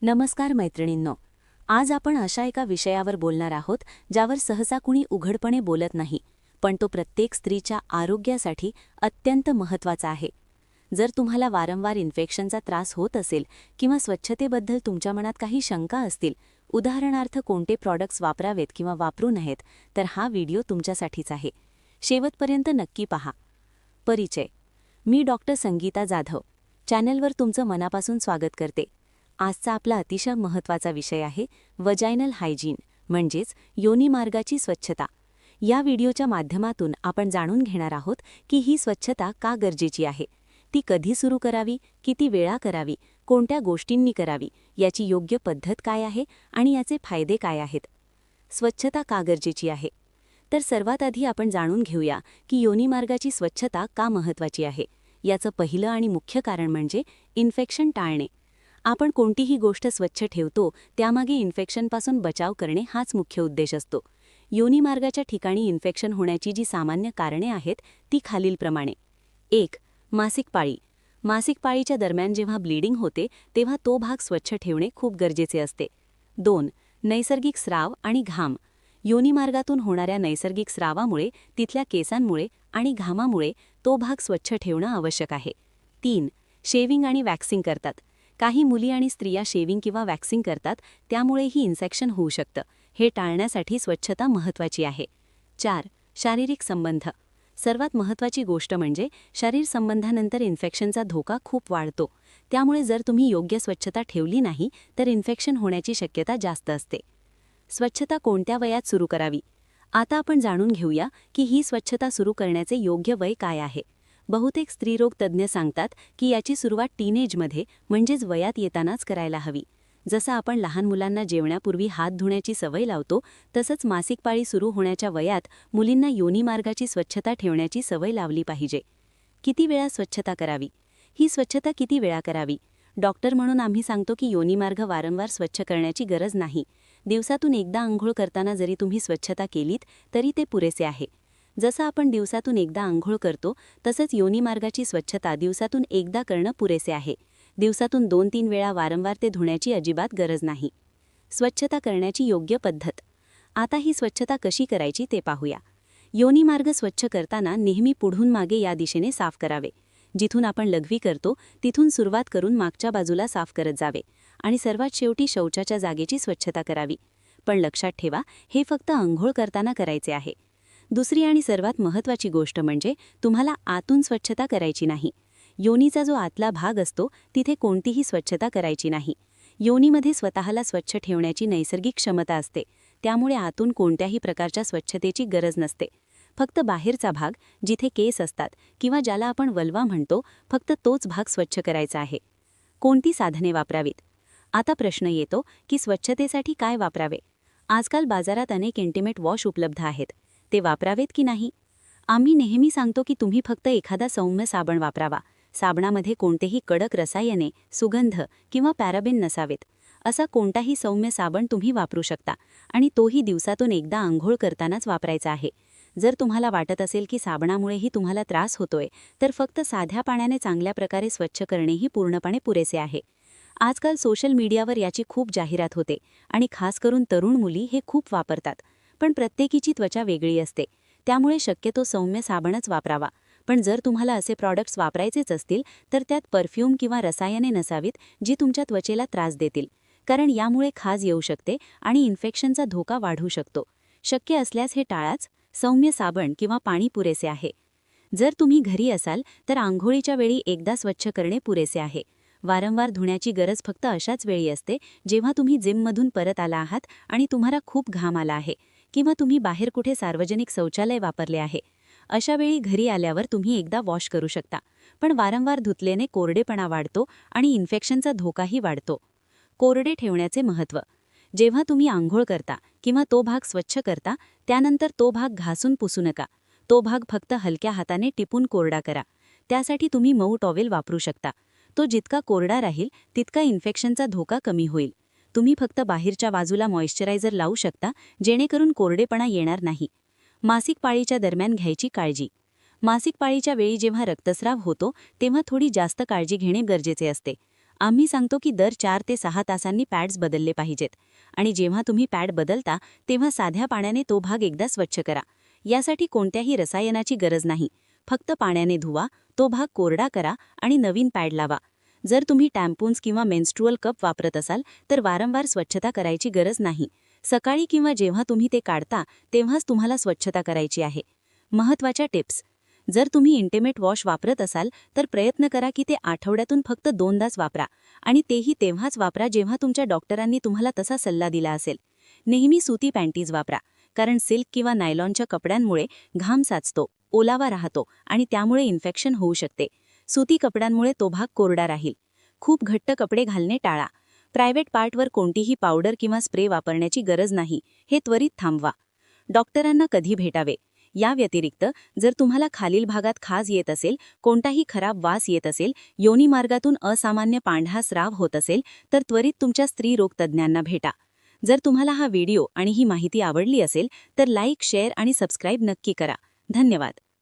नमस्कार मैत्रिणींनो. आज आपण अशा एका विषयावर बोलणार आहोत ज्यावर सहसा कुणी उघडपणे बोलत नाही, पण तो प्रत्येक स्त्रीच्या आरोग्यासाठी अत्यंत महत्त्वाचा आहे. जर तुम्हाला वारंवार इन्फेक्शनचा त्रास होत असेल किंवा स्वच्छतेबद्दल तुमच्या मनात काही शंका असतील, उदाहरणार्थ कोणते प्रॉडक्ट्स वापरावेत किंवा वापरू नयेत, तर हा व्हिडिओ तुमच्यासाठीच आहे. शेवटपर्यंत नक्की पहा. परिचय. मी डॉक्टर संगीता जाधव. चॅनलवर तुमचं मनापासून स्वागत करते. आजचा आपला अतिशय महत्त्वाचा विषय आहे वजायनल हायजीन, म्हणजेच योनिमार्गाची स्वच्छता. या व्हिडिओच्या माध्यमातून आपण जाणून घेणार आहोत की ही स्वच्छता का गरजेची आहे, ती कधी सुरू करावी, किती वेळा करावी, कोणत्या गोष्टींनी करावी, याची योग्य पद्धत काय आहे आणि याचे फायदे काय आहेत. स्वच्छता का गरजेची आहे? तर सर्वात आधी आपण जाणून घेऊया की योनिमार्गाची स्वच्छता का महत्त्वाची आहे. याचं पहिलं आणि मुख्य कारण म्हणजे इन्फेक्शन टाळणे. आपण कोणतीही गोष्ट स्वच्छ ठेवतो त्यामागे इन्फेक्शनपासून बचाव करणे हाच मुख्य उद्देश असतो. योनिमार्गाच्या ठिकाणी इन्फेक्शन होण्याची जी सामान्य कारणे आहेत ती खालीलप्रमाणे. 1. मासिक पाळी. मासिक पाळीच्या दरम्यान जेव्हा ब्लीडिंग होते तेव्हा तो भाग स्वच्छ ठेवणे खूप गरजेचे असते. 2. नैसर्गिक स्राव आणि घाम. योनिमार्गातून होणाऱ्या नैसर्गिक स्रावामुळे, तिथल्या केसांमुळे आणि घामामुळे तो भाग स्वच्छ ठेवणं आवश्यक आहे. 3. शेविंग आणि वॅक्सिंग करतात. काही मुली आणि स्त्रिया शेविंग किंवा वॅक्सिंग करतात, त्यामुळेही इन्फेक्शन होऊ शकतं. हे टाळण्यासाठी स्वच्छता महत्त्वाची आहे. 4. शारीरिक संबंध. सर्वात महत्त्वाची गोष्ट म्हणजे शरीर संबंधानंतर इन्फेक्शनचा धोका खूप वाढतो. त्यामुळे जर तुम्ही योग्य स्वच्छता ठेवली नाही तर इन्फेक्शन होण्याची शक्यता जास्त असते. स्वच्छता कोणत्या वयात सुरू करावी? आता आपण जाणून घेऊया की ही स्वच्छता सुरू करण्याचे योग्य वय काय आहे. बहुतेक स्त्रीरोग तज्ज्ञ सांगतात की याची सुरुवात टीनेजमध्ये, म्हणजेच वयात येतानाच करायला हवी. जसं आपण लहान मुलांना जेवण्यापूर्वी हात धुण्याची सवय लावतो, तसंच मासिक पाळी सुरू होण्याच्या वयात मुलींना योनिमार्गाची स्वच्छता ठेवण्याची सवय लावली पाहिजे. किती वेळा स्वच्छता करावी? ही स्वच्छता किती वेळा करावी? डॉक्टर म्हणून आम्ही सांगतो की योनिमार्ग वारंवार स्वच्छ करण्याची गरज नाही. दिवसातून एकदा अंघोळ करताना जरी तुम्ही स्वच्छता केलीत तरी ते पुरेसे आहे. जसं आपण दिवसातून एकदा अंघोळ करतो तसंच योनिमार्गाची स्वच्छता दिवसातून एकदा करणं पुरेसे आहे. दिवसातून 2-3 वेळा वारंवार ते धुण्याची अजिबात गरज नाही. स्वच्छता करण्याची योग्य पद्धत. आता ही स्वच्छता कशी करायची ते पाहूया. योनिमार्ग स्वच्छ करताना नेहमी पुढून मागे या दिशेने साफ करावे. जिथून आपण लघवी करतो तिथून सुरुवात करून मागच्या बाजूला साफ करत जावे आणि सर्वात शेवटी शौचाच्या जागेची स्वच्छता करावी. पण लक्षात ठेवा, हे फक्त अंघोळ करताना करायचे आहे. दुसरी आणि सर्वात महत्त्वाची गोष्ट म्हणजे तुम्हाला आतून स्वच्छता करायची नाही. योनीचा जो आतला भाग असतो तिथे कोणतीही स्वच्छता करायची नाही. योनीमध्ये स्वतःला स्वच्छ ठेवण्याची नैसर्गिक क्षमता असते, त्यामुळे आतून कोणत्याही प्रकारच्या स्वच्छतेची गरज नसते. फक्त बाहेरचा भाग, जिथे केस असतात किंवा ज्याला आपण वल्वा म्हणतो, फक्त तोच भाग स्वच्छ करायचा आहे. कोणती साधने वापरावीत? आता प्रश्न येतो की स्वच्छतेसाठी काय वापरावे? आजकाल बाजारात अनेक इंटिमेट वॉश उपलब्ध आहेत. ते वापरावेत की नाही? आम्ही नेहमी सांगतो की तुम्ही फक्त एखादा सौम्य साबण वापरावा. साबणामध्ये कोणतेही कडक रसायने, सुगंध किंवा पॅराबेन नसावेत. असा कोणताही सौम्य साबण तुम्ही वापरू शकता आणि तोही दिवसातून एकदा अंघोळ करतानाच वापरायचा आहे. जर तुम्हाला वाटत असेल की साबणामुळेही तुम्हाला त्रास होतोय, तर फक्त साध्या पाण्याने चांगल्या प्रकारे स्वच्छ करणेही पूर्णपणे पुरेसे आहे. आजकाल सोशल मीडियावर याची खूप जाहिरात होते आणि खास करून तरुण मुली हे खूप वापरतात. पण प्रत्येकीची त्वचा वेगळी असते, त्यामुळे शक्यतो सौम्य साबणच वापरावा. पण जर तुम्हाला असे प्रॉडक्ट्स वापरायचेच असतील तर त्यात परफ्यूम किंवा रसायने नसावीत जी तुमच्या त्वचेला त्रास देतील, कारण यामुळे खाज येऊ शकते आणि इन्फेक्शनचा धोका वाढू शकतो. शक्य असल्यास हे टाळाच. सौम्य साबण किंवा पाणी पुरेसे आहे. जर तुम्ही घरी असाल तर आंघोळीच्या वेळी एकदा स्वच्छ करणे पुरेसे आहे. वारंवार धुण्याची गरज फक्त अशाच वेळी असते जेव्हा तुम्ही जिममधून परत आला आहात आणि तुम्हाला खूप घाम आला आहे किंवा तुम्ही बाहेर कुठे सार्वजनिक शौचालय वापरले आहे. अशा वेळी घरी आल्यावर तुम्ही एकदा वॉश करू शकता, पण वारंवार धुतल्याने कोरडेपणा वाढतो आणि इन्फेक्शनचा धोकाही वाढतो. कोरडे ठेवण्याचे महत्त्व. जेव्हा तुम्ही आंघोळ करता किंवा तो भाग स्वच्छ करता त्यानंतर तो भाग घासून पुसू नका. तो भाग फक्त हलक्या हाताने टिपून कोरडा करा. त्यासाठी तुम्ही मऊ टॉवेल वापरू शकता. तो जितका कोरडा राहील तितका इन्फेक्शनचा धोका कमी होईल. तुम्ही फक्त बाहेरच्या बाजूला मॉइश्चरायझर लावू शकता, जेणेकरून कोरडेपणा येणार नाही. मासिक पाळीच्या दरम्यान घ्यायची काळजी. मासिक पाळीच्या वेळी जेव्हा रक्तस्राव होतो तेव्हा थोडी जास्त काळजी घेणे गरजेचे असते. आम्ही सांगतो की दर 4 ते 6 तासांनी पॅड्स बदलले पाहिजेत आणि जेव्हा तुम्ही पॅड बदलता तेव्हा साध्या पाण्याने तो भाग एकदा स्वच्छ करा. यासाठी कोणत्याही रसायनाची गरज नाही. फक्त पाण्याने धुवा, तो भाग कोरडा करा आणि नवीन पॅड लावा. जर तुम्ही टॅम्पून्स किंवा मेन्स्ट्रुअल कप वापरत असाल तर वारंवार स्वच्छता करायची गरज नाही. सकाळी किंवा जेव्हा तुम्ही ते काढता तेव्हाच तुम्हाला स्वच्छता करायची आहे. महत्त्वाच्या टिप्स. जर तुम्ही इंटिमेट वॉश वापरत असाल तर प्रयत्न करा की ते आठवड्यातून फक्त 2दाच वापरा आणि तेही तेव्हाच वापरा जेव्हा तुमच्या डॉक्टरांनी तुम्हाला तसा सल्ला दिला असेल. नेहमी सुती पॅन्टीज वापरा, कारण सिल्क किंवा नायलॉनच्या कपड्यांमुळे घाम साचतो, ओलावा राहतो आणि त्यामुळे इन्फेक्शन होऊ शकते. सुती कपड्यांमुळे तो भाग कोरडा राहील. खूप घट्ट कपडे घालणे टाळा. प्रायव्हेट पार्टवर कोणतीही पावडर किंवा स्प्रे वापरण्याची गरज नाही. हे त्वरित थांबवा. डॉक्टरांना कधी भेटावे. या व्यतिरिक्त जर तुम्हाला खालील भागात खाज येत असेल, कोणताही खराब वास येत असेल, योनिमार्गातून असामान्य पांढरा स्राव होत असेल तर त्वरित तुमच्या स्त्रीरोग तज्ज्ञांना भेटा. जर तुम्हाला हा व्हिडिओ आणि ही माहिती आवडली असेल तर लाईक, शेअर आणि सबस्क्राईब नक्की करा. धन्यवाद.